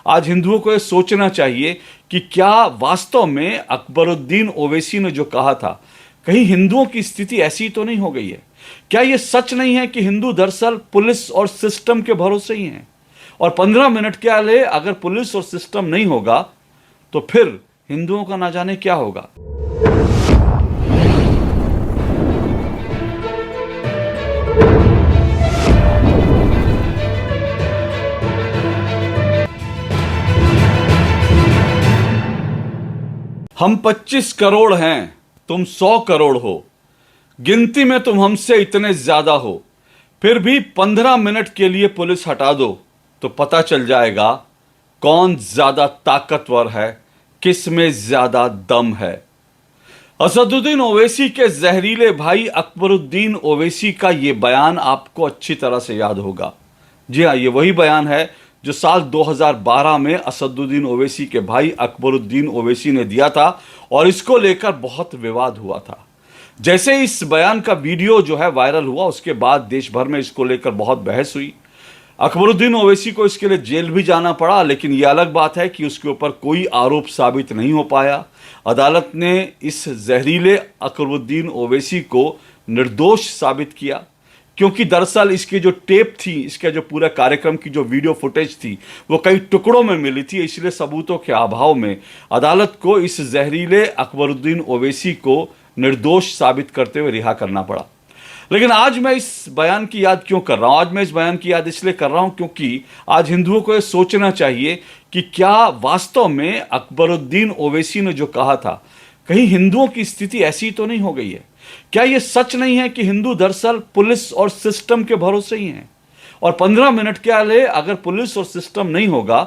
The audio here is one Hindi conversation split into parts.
आज हिंदुओं को यह सोचना चाहिए कि क्या वास्तव में अकबरुद्दीन ओवैसी ने जो कहा था, कहीं हिंदुओं की स्थिति ऐसी तो नहीं हो गई है? क्या यह सच नहीं है कि हिंदू दरअसल पुलिस और सिस्टम के भरोसे ही हैं? और 15 मिनट क्या ले, अगर पुलिस और सिस्टम नहीं होगा तो फिर हिंदुओं का ना जाने क्या होगा। हम 25 करोड़ हैं, तुम 100 करोड़ हो, गिनती में तुम हमसे इतने ज्यादा हो, फिर भी 15 मिनट के लिए पुलिस हटा दो तो पता चल जाएगा कौन ज्यादा ताकतवर है, किस में ज्यादा दम है। असदुद्दीन ओवैसी के जहरीले भाई अकबरुद्दीन ओवैसी का यह बयान आपको अच्छी तरह से याद होगा। जी हाँ, ये वही बयान है जो साल 2012 में असदुद्दीन ओवैसी के भाई अकबरुद्दीन ओवैसी ने दिया था और इसको लेकर बहुत विवाद हुआ था। जैसे इस बयान का वीडियो जो है वायरल हुआ, उसके बाद देश भर में इसको लेकर बहुत बहस हुई। अकबरुद्दीन ओवैसी को इसके लिए जेल भी जाना पड़ा, लेकिन यह अलग बात है कि उसके ऊपर कोई आरोप साबित नहीं हो पाया। अदालत ने इस जहरीले अकबरुद्दीन ओवैसी को निर्दोष साबित किया, क्योंकि दरअसल इसकी जो टेप थी, इसके जो पूरा कार्यक्रम की जो वीडियो फुटेज थी, वो कई टुकड़ों में मिली थी। इसलिए सबूतों के अभाव में अदालत को इस जहरीले अकबरुद्दीन ओवैसी को निर्दोष साबित करते हुए रिहा करना पड़ा। लेकिन आज मैं इस बयान की याद क्यों कर रहा हूं? आज मैं इस बयान की याद इसलिए कर रहा हूं क्योंकि आज हिंदुओं को यह सोचना चाहिए कि क्या वास्तव में अकबरुद्दीन ओवैसी ने जो कहा था, कहीं हिंदुओं की स्थिति ऐसी तो नहीं हो गई है? क्या यह सच नहीं है कि हिंदू दरअसल पुलिस और सिस्टम के भरोसे ही हैं? और 15 मिनट क्या ले, अगर पुलिस और सिस्टम नहीं होगा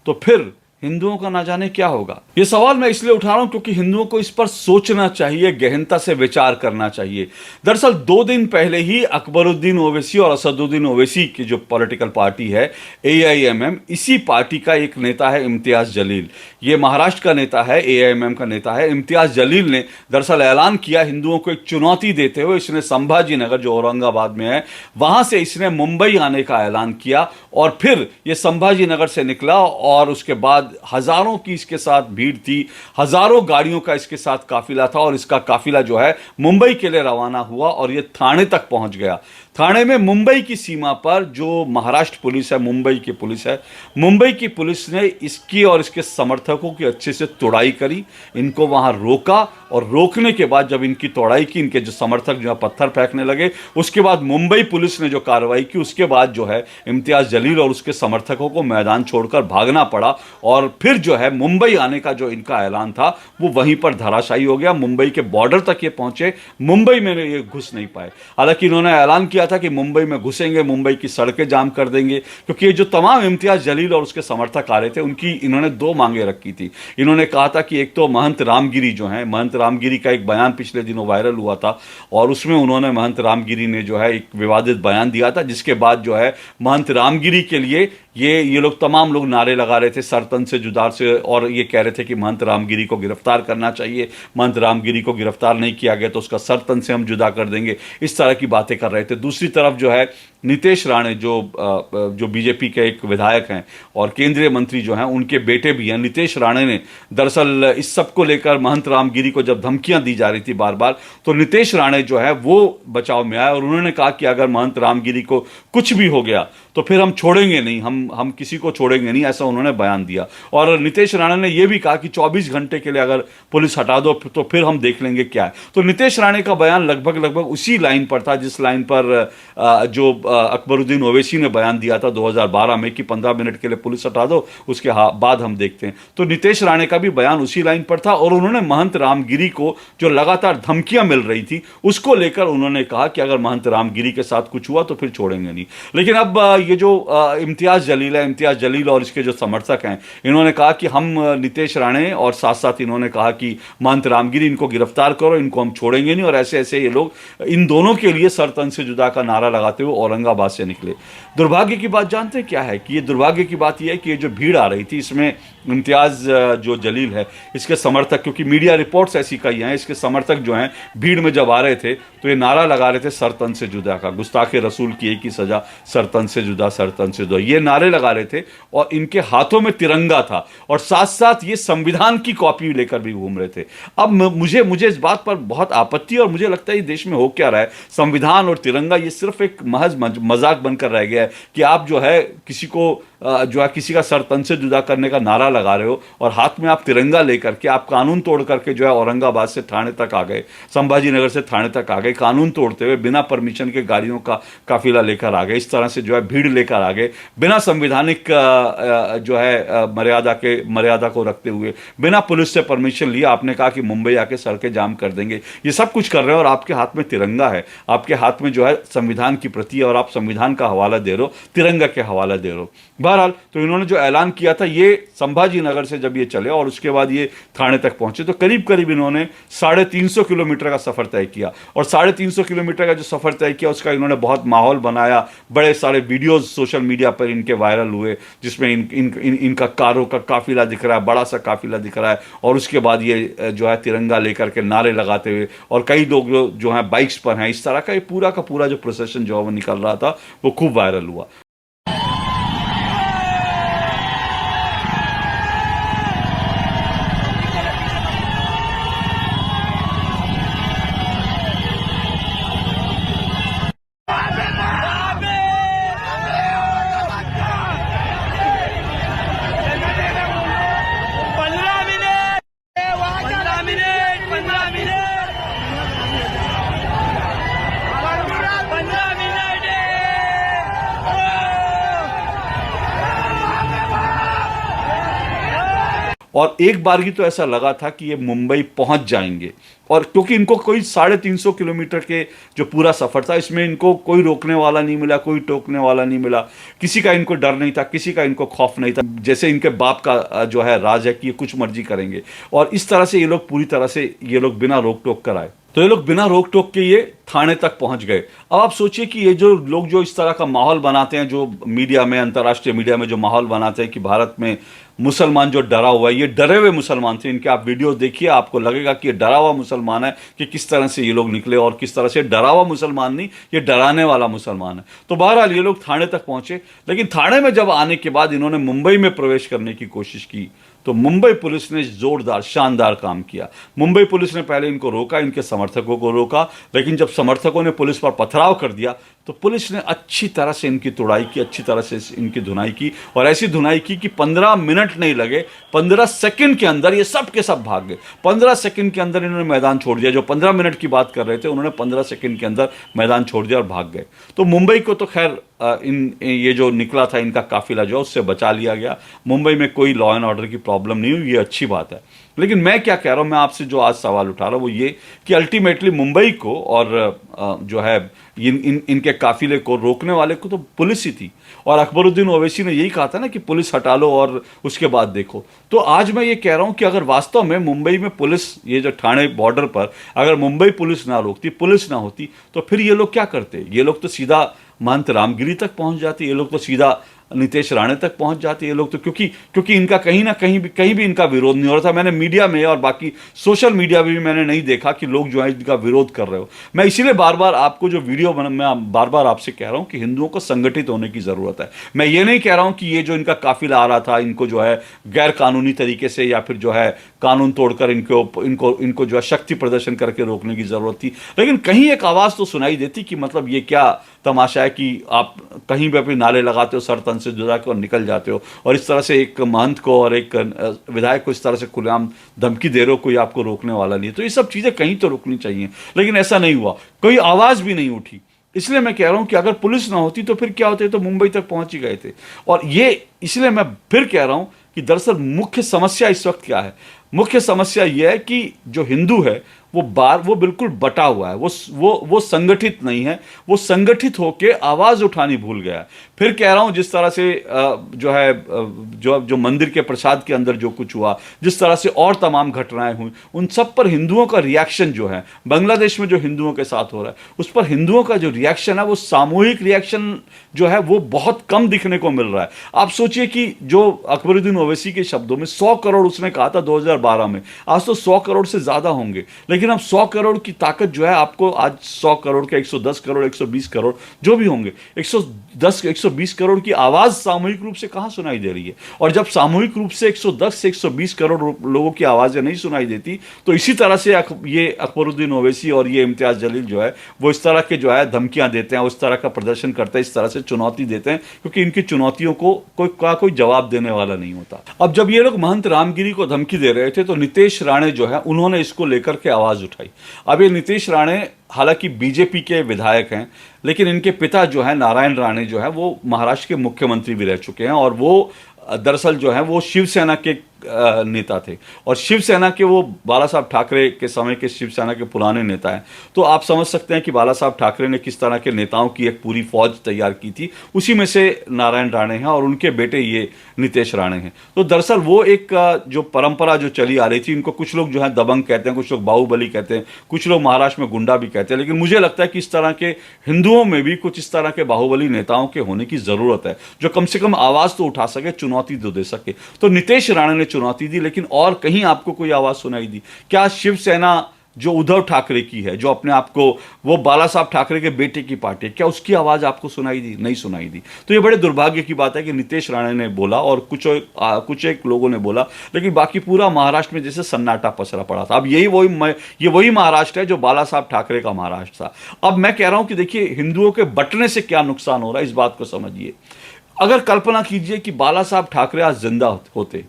तो फिर हिंदुओं का ना जाने क्या होगा। यह सवाल मैं इसलिए उठा रहा हूं क्योंकि हिंदुओं को इस पर सोचना चाहिए, गहनता से विचार करना चाहिए। दरअसल 2 दिन पहले ही अकबरुद्दीन ओवैसी और असदुद्दीन ओवैसी की जो पॉलिटिकल पार्टी है AIMM, इसी पार्टी का एक नेता है इम्तियाज जलील। ये महाराष्ट्र का नेता है, AIMM का नेता है। इम्तियाज जलील ने दरअसल ऐलान किया, हिंदुओं को एक चुनौती देते हुए इसने संभाजी नगर जो औरंगाबाद में है, वहां से इसने मुंबई आने का ऐलान किया और फिर यह संभाजी नगर से निकला और उसके बाद हजारों की इसके साथ भीड़ थी, हजारों गाड़ियों का इसके साथ काफिला था और इसका काफिला जो है मुंबई के लिए रवाना हुआ और यह थाने तक पहुंच गया। थाने में मुंबई की सीमा पर जो महाराष्ट्र पुलिस है, मुंबई की पुलिस है, मुंबई की पुलिस ने इसकी और इसके समर्थकों की अच्छे से तोड़ाई करी, इनको वहां रोका और रोकने के बाद जब इनकी तोड़ाई की, इनके जो समर्थक जो है पत्थर फेंकने लगे, उसके बाद मुंबई पुलिस ने जो कार्रवाई की, उसके बाद जो है इम्तियाज जलील और उसके समर्थकों को मैदान छोड़कर भागना पड़ा और फिर जो है मुंबई आने का जो इनका ऐलान था वो वहीं पर धराशायी हो गया। मुंबई के बॉर्डर तक ये पहुंचे, मुंबई में ये घुस नहीं पाए। हालांकि इन्होंने ऐलान किया था कि मुंबई में घुसेंगे, मुंबई की सड़कें जाम कर देंगे, क्योंकि ये जो तमाम इम्तियाज जलील और उसके समर्थक आ रहे थे, उनकी इन्होंने 2 मांगे रखी थी। इन्होंने कहा था कि एक तो महंत रामगिरी जो है, महंत रामगिरी का एक बयान पिछले दिनों वायरल हुआ था और उसमें उन्होंने महंत रामगिरी ने जो है एक विवादित बयान दिया था, जिसके बाद जो है महंत रामगिरी के लिए ये लोग तमाम लोग नारे लगा रहे थे सरतन से जुदार से, और ये कह रहे थे कि महंत रामगिरी को गिरफ्तार करना चाहिए, महंत रामगिरी को गिरफ्तार नहीं किया गया तो उसका सरतन से हम जुदा कर देंगे, इस तरह की बातें कर रहे थे। दूसरी तरफ जो है नीतेश राणे जो बीजेपी के एक विधायक हैं और केंद्रीय मंत्री जो हैं, उनके बेटे भी हैं, नीतेश राणे ने दरअसल इस सब को लेकर महंत रामगिरी को जब धमकियां दी जा रही थी बार बार, तो नीतेश राणे जो है वो बचाव में आए और उन्होंने कहा कि अगर महंत रामगिरी को कुछ भी हो गया तो फिर हम छोड़ेंगे नहीं, हम किसी को छोड़ेंगे नहीं, ऐसा उन्होंने बयान दिया। और नीतेश राणे ने यह भी कहा कि 24 घंटे के लिए अगर पुलिस हटा दो तो फिर हम देख लेंगे क्या है। तो नीतेश राणे का बयान लगभग उसी लाइन पर था जिस लाइन पर जो अकबरुद्दीन ओवैसी ने बयान दिया था 2012 में कि 15 मिनट के लिए पुलिस हटा दो, उसके बाद हम देखते हैं। तो नीतेश राणे का भी बयान उसी लाइन पर था और उन्होंने महंत रामगिरी को जो लगातार धमकियां मिल रही थी उसको लेकर उन्होंने कहा कि अगर महंत रामगिरी के साथ कुछ हुआ तो फिर छोड़ेंगे नहीं। लेकिन अब ये जो इम्तियाज जलील है, इम्तियाज जलील और इसके जो समर्थक हैं, इन्होंने कहा कि हम नीतेश राणे और साथ साथ इन्होंने कहा कि महंत रामगिरी इनको गिरफ्तार करो, इनको हम छोड़ेंगे नहीं, और ऐसे ऐसे ये लोग इन दोनों के लिए सर तन से जुदा का नारा लगाते हुए औरंगाबाद से निकले। दुर्भाग्य की बात जानते क्या है कि ये दुर्भाग्य की बात यह है कि ये जो भीड़ आ रही थी इसमें इम्तियाज जो जलील है, इसके समर्थक, क्योंकि मीडिया रिपोर्ट्स ऐसी कही हैं, इसके समर्थक जो हैं भीड़ में जब आ रहे थे तो ये नारा लगा रहे थे सर तन से जुदा का, गुस्ताखे रसूल की एक ही सजा सर तन से जुदा। जुदा, सर तन से जुदा, ये नारे लगा रहे थे और इनके हाथों में तिरंगा था और साथ साथ ये संविधान की कॉपी लेकर भी घूम रहे थे। अब मुझे मुझे इस बात पर बहुत आपत्ति, और मुझे लगता है ये देश में हो क्या रहा है, संविधान और तिरंगा ये सिर्फ एक महज मजाक बनकर रह गया है कि आप जो है किसी को जो है किसी का सर तन से जुदा करने का नारा लगा रहे हो और हाथ में आप तिरंगा लेकर के आप कानून तोड़ करके जो है औरंगाबाद से थाने तक आ गए, संभाजी नगर से थाने तक आ गए, कानून तोड़ते हुए बिना परमिशन के गाड़ियों का काफिला लेकर आ गए, इस तरह से जो है भीड़ लेकर आ गए, बिना संवैधानिक जो है मर्यादा को रखते हुए, बिना पुलिस से परमिशन लिए आपने कहा कि मुंबई आके सड़कें जाम कर देंगे। ये सब कुछ कर रहे हो और आपके हाथ में तिरंगा है, आपके हाथ में जो है संविधान की प्रति है और आप संविधान का हवाला दे रहे हो, तिरंगा के हवाला दे रहे हो। बहरहाल तो इन्होंने जो ऐलान किया था, ये संभाजी नगर से जब ये चले और उसके बाद ये थाने तक पहुंचे तो करीब करीब इन्होंने 350 किलोमीटर का सफर तय किया और 350 किलोमीटर का जो सफर तय किया उसका इन्होंने बहुत माहौल बनाया, बड़े सारे वीडियोस सोशल मीडिया पर इनके वायरल हुए जिसमें इनका कारों का काफिला दिख रहा है, बड़ा सा काफिला दिख रहा है और उसके बाद ये जो है तिरंगा लेकर के नारे लगाते हुए और कई लोग जो है बाइक्स पर हैं, इस तरह का ये पूरा का पूरा जो प्रोसेशन जो है वो निकल रहा था, वो खूब वायरल हुआ। और एक बार ही तो ऐसा लगा था कि ये मुंबई पहुंच जाएंगे, और क्योंकि इनको कोई 350 किलोमीटर के जो पूरा सफर था इसमें इनको कोई रोकने वाला नहीं मिला, कोई टोकने वाला नहीं मिला, किसी का इनको डर नहीं था, किसी का इनको खौफ नहीं था, जैसे इनके बाप का जो है राज है कि ये कुछ मर्जी करेंगे। और इस तरह से ये लोग पूरी तरह से ये लोग बिना रोक टोक कर आए, तो ये लोग बिना रोक टोक के ये थाने तक पहुंच गए। अब आप सोचिए कि ये जो लोग जो इस तरह का माहौल बनाते हैं, जो मीडिया में, अंतर्राष्ट्रीय मीडिया में जो माहौल बनाते हैं कि भारत में मुसलमान जो डरा हुआ है, ये डरे हुए मुसलमान थे। इनके आप वीडियो देखिए, आपको लगेगा कि ये डरा हुआ मुसलमान है कि किस तरह से ये लोग निकले और किस तरह से डरा हुआ मुसलमान नहीं, ये डराने वाला मुसलमान है। तो बहरहाल ये लोग थाने तक पहुंचे, लेकिन थाने में जब आने के बाद इन्होंने मुंबई में प्रवेश करने की कोशिश की तो मुंबई पुलिस ने जोरदार शानदार काम किया। मुंबई पुलिस ने पहले इनको रोका, इनके समर्थकों को रोका, लेकिन जब समर्थकों ने पुलिस पर पथराव कर दिया तो पुलिस ने अच्छी तरह से इनकी तुड़ाई की, अच्छी तरह से इनकी धुनाई की, और ऐसी धुनाई की कि 15 मिनट नहीं लगे, 15 सेकंड के अंदर ये सब के सब भाग गए। 15 सेकंड के अंदर इन्होंने मैदान छोड़ दिया। जो 15 मिनट की बात कर रहे थे उन्होंने 15 सेकंड के अंदर मैदान छोड़ दिया और भाग गए। तो मुंबई को तो खैर ये जो निकला था इनका काफिला जो उससे बचा लिया गया। मुंबई में कोई लॉ एंड ऑर्डर की प्रॉब्लम नहीं हुई, ये अच्छी बात है। लेकिन मैं क्या कह रहा हूं, मैं आपसे जो आज सवाल उठा रहा हूं वो ये कि अल्टीमेटली मुंबई को और जो है इनके काफिले को रोकने वाले को तो पुलिस ही थी, और अकबरुद्दीन ओवैसी ने यही कहा था ना कि पुलिस हटा लो और उसके बाद देखो। तो आज मैं ये कह रहा हूं कि अगर वास्तव में मुंबई में पुलिस, ये जो ठाणे बॉर्डर पर अगर मुंबई पुलिस ना रोकती, पुलिस ना होती, तो फिर ये लोग क्या करते? ये लोग तो सीधा महंत रामगिरी तक पहुंच जाते, ये लोग तो सीधा नीतीश राणे तक पहुंच जाते। ये लोग तो क्योंकि इनका कहीं ना कहीं भी इनका विरोध नहीं हो रहा था। मैंने मीडिया में और बाकी सोशल मीडिया में भी मैंने नहीं देखा कि लोग जो है इनका विरोध कर रहे हो। मैं इसीलिए बार बार आपको जो वीडियो मैं बार बार आपसे कह रहा हूं कि हिंदुओं को संगठित होने की जरूरत है। मैं ये नहीं कह रहा हूं कि ये जो इनका काफिला आ रहा था इनको जो है गैर कानूनी तरीके से या फिर जो है कानून तोड़कर इनको जो है शक्ति प्रदर्शन करके रोकने की जरूरत थी, लेकिन कहीं एक आवाज तो सुनाई देती कि मतलब ये क्या तमाशा है कि आप कहीं भी अपने नारे लगाते हो, सर तन से जुदा के और निकल जाते हो, और इस तरह से एक महंत को और एक विधायक को इस तरह से खुलेआम धमकी दे रहे हो, कोई आपको रोकने वाला नहीं है। तो ये सब चीजें कहीं तो रुकनी चाहिए, लेकिन ऐसा नहीं हुआ, कोई आवाज भी नहीं उठी। इसलिए मैं कह रहा हूं कि अगर पुलिस ना होती तो फिर क्या होते, तो मुंबई तक पहुंच ही गए थे। और ये इसलिए मैं फिर कह रहा हूं कि दरअसल मुख्य समस्या इस वक्त क्या है? मुख्य समस्या यह है कि जो हिंदू है वो बिल्कुल बटा हुआ है, वो संगठित नहीं है, वो संगठित होके आवाज उठानी भूल गया है। फिर कह रहा हूं जिस तरह से जो है जो मंदिर के प्रसाद के अंदर जो कुछ हुआ, जिस तरह से और तमाम घटनाएं हुई, उन सब पर हिंदुओं का रिएक्शन जो है, बांग्लादेश में जो हिंदुओं के साथ हो रहा है उस पर हिंदुओं का जो रिएक्शन है वो सामूहिक रिएक्शन जो है वो बहुत कम दिखने को मिल रहा है। आप सोचिए कि जो अकबरुद्दीन ओवैसी के शब्दों में 100 करोड़ उसने कहा था 2012 में, आज तो 100 करोड़ से ज़्यादा होंगे। लेकिन अब 100 करोड़ की ताकत जो है आपको आज 100 करोड़ के 110 करोड़ 120 करोड़ जो भी होंगे, 110 120 करोड़ की आवाज़ सामूहिक रूप से कहाँ सुनाई दे रही है। और जब सामूहिक रूप से 110 से 120 करोड़ लोगों की आवाज़ें नहीं सुनाई देती, तो इसी तरह से ये अकबरुद्दीन ओवैसी और ये इम्तियाज़ जलील जो है वो इस तरह के जो है धमकियाँ देते हैं, उस तरह का प्रदर्शन करते हैं, इस तरह से चुनौती देते हैं, क्योंकि इनकी चुनौतियों को कोई जवाब देने वाला नहीं होता। अब जब ये लोग महंत रामगिरी को धमकी दे रहे थे तो नितेश राणे जो है उन्होंने इसको लेकर के आवाज़ उठाई। अब ये नितेश राणे हालांकि बीजेपी के विधायक हैं, लेकिन इनके पिता जो है नारायण राणे जो है वो महाराष्ट्र के मुख्यमंत्री भी रह चुके हैं, और वो दरअसल जो है वो शिवसेना के नेता थे, और शिवसेना के वो बाला साहब ठाकरे के समय के शिवसेना के पुराने नेता हैं। तो आप समझ सकते हैं कि बाला साहब ठाकरे ने किस तरह के नेताओं की एक पूरी फौज तैयार की थी, उसी में से नारायण राणे हैं और उनके बेटे ये नितेश राणे हैं। तो दरअसल वो एक जो परंपरा जो चली आ रही थी, इनको कुछ लोग जो है दबंग कहते हैं, कुछ लोग बाहुबली कहते हैं, कुछ लोग महाराष्ट्र में गुंडा भी कहते हैं, लेकिन मुझे लगता है कि इस तरह के हिंदुओं में भी कुछ इस तरह के बाहुबली नेताओं के होने की जरूरत है, जो कम से कम आवाज तो उठा सके, चुनौती तो दे सके। तो नितेश राणे ने चुनौती दी, लेकिन और कहीं आपको कोई आवाज सुनाई दी क्या? शिवसेना जो उद्धव ठाकरे की है, जो अपने आप को वो बाला साहब ठाकरे के बेटे की पार्टी है, क्या उसकी आवाज आपको सुनाई दी? नहीं सुनाई दी। तो ये बड़े दुर्भाग्य की बात है कि नितेश राणे ने बोला और कुछ एक लोगों ने बोला, लेकिन बाकी पूरा महाराष्ट्र में जैसे सन्नाटा पसरा पड़ा था। अब ये वही महाराष्ट्र है जो बाला साहब ठाकरे का महाराष्ट्र था। अब मैं कह रहा हूं कि देखिए, हिंदुओं के बंटने से क्या नुकसान हो रहा है, इस बात को समझिए। अगर कल्पना कीजिए कि बाला साहब ठाकरे आज जिंदा होते,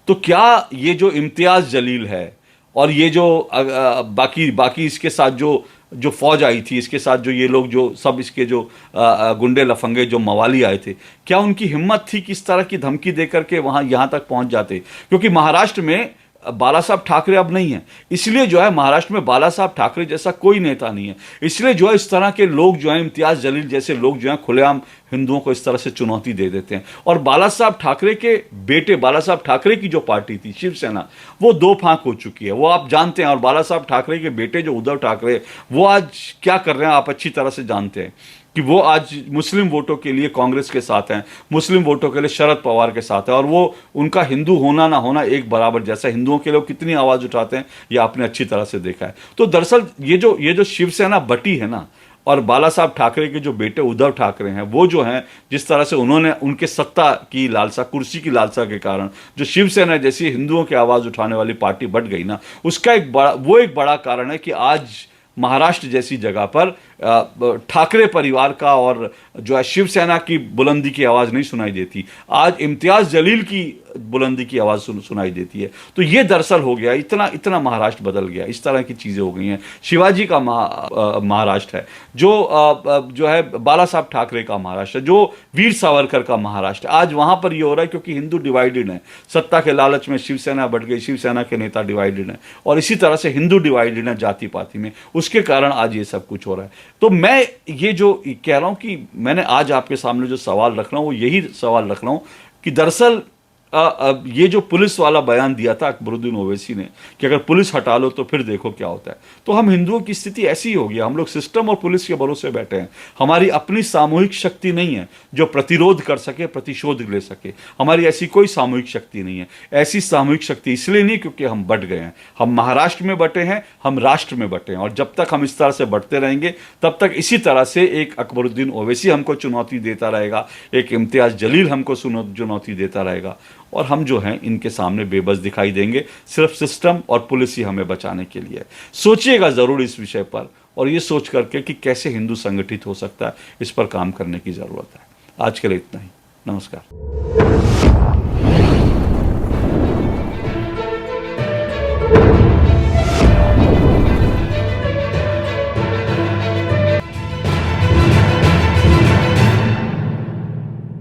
तो क्या ये जो इम्तियाज जलील है और ये जो बाकी इसके साथ जो फौज आई थी, इसके साथ जो ये लोग जो सब इसके जो गुंडे लफंगे जो मवाली आए थे, क्या उनकी हिम्मत थी कि इस तरह की धमकी देकर के यहाँ तक पहुंच जाते? क्योंकि महाराष्ट्र में बाला साहब ठाकरे अब नहीं है, इसलिए जो है महाराष्ट्र में बाला साहब ठाकरे जैसा कोई नेता नहीं है, इसलिए जो है इस तरह के लोग जो है इम्तियाज जलील जैसे लोग जो है खुलेआम हिंदुओं को इस तरह से चुनौती दे देते हैं। और बाला साहब ठाकरे के बेटे, बाला साहब ठाकरे की जो पार्टी थी शिवसेना, वो दो फांक हो चुकी है, वो आप जानते हैं। और बाला साहब ठाकरे के बेटे जो उद्धव ठाकरे, वो आज क्या कर रहे हैं आप अच्छी तरह से जानते हैं कि वो आज मुस्लिम वोटों के लिए कांग्रेस के साथ हैं, मुस्लिम वोटों के लिए शरद पवार के साथ है, और वो उनका हिंदू होना ना होना एक बराबर जैसा। हिंदुओं के लोग कितनी आवाज उठाते हैं ये आपने अच्छी तरह से देखा है। तो दरअसल ये जो शिवसेना बटी है ना, और बाला साहब ठाकरे के जो बेटे उद्धव ठाकरे हैं, वो जो हैं जिस तरह से उन्होंने उनके सत्ता की लालसा, कुर्सी की लालसा के कारण जो शिवसेना जैसी हिंदुओं की आवाज उठाने वाली पार्टी बट गई ना, उसका एक बड़ा कारण है कि आज महाराष्ट्र जैसी जगह पर ठाकरे परिवार का और जो है शिवसेना की बुलंदी की आवाज़ नहीं सुनाई देती, आज इम्तियाज़ जलील की बुलंदी की आवाज़ सुनाई देती है। तो ये दरअसल हो गया, इतना महाराष्ट्र बदल गया, इस तरह की चीज़ें हो गई हैं। शिवाजी का महाराष्ट्र है, जो है बाला साहब ठाकरे का महाराष्ट्र है, जो वीर सावरकर का महाराष्ट्र है। आज वहाँ पर ये हो रहा है क्योंकि हिंदू डिवाइडेड है, सत्ता के लालच में शिवसेना बढ़ गई, शिवसेना के नेता डिवाइडेड हैं, और इसी तरह से हिंदू डिवाइडेड है जाति पाति में, उसके कारण आज ये सब कुछ हो रहा है। तो मैं ये जो कह रहा हूँ कि मैंने आज आपके सामने जो सवाल रख रहा हूँ वो यही सवाल रख रहा हूँ कि दरअसल ये जो पुलिस वाला बयान दिया था अकबरुद्दीन ओवैसी ने कि अगर पुलिस हटा लो तो फिर देखो क्या होता है, तो हम हिंदुओं की स्थिति ऐसी ही होगी। हम लोग सिस्टम और पुलिस के भरोसे बैठे हैं। हमारी अपनी सामूहिक शक्ति नहीं है जो प्रतिरोध कर सके, प्रतिशोध ले सके। हमारी ऐसी कोई सामूहिक शक्ति नहीं है। ऐसी सामूहिक शक्ति इसलिए नहीं क्योंकि हम बट गए हैं। हम महाराष्ट्र में बटे हैं, हम राष्ट्र में बटे हैं, और जब तक हम इस तरह से बढ़ते रहेंगे तब तक इसी तरह से एक अकबरुद्दीन ओवैसी हमको चुनौती देता रहेगा, एक इम्तियाज जलील हमको चुनौती देता रहेगा, और हम जो हैं इनके सामने बेबस दिखाई देंगे। सिर्फ सिस्टम और पुलिस ही हमें बचाने के लिए है। सोचिएगा ज़रूर इस विषय पर, और ये सोच करके कि कैसे हिंदू संगठित हो सकता है, इस पर काम करने की ज़रूरत है। आज के लिए इतना ही। नमस्कार।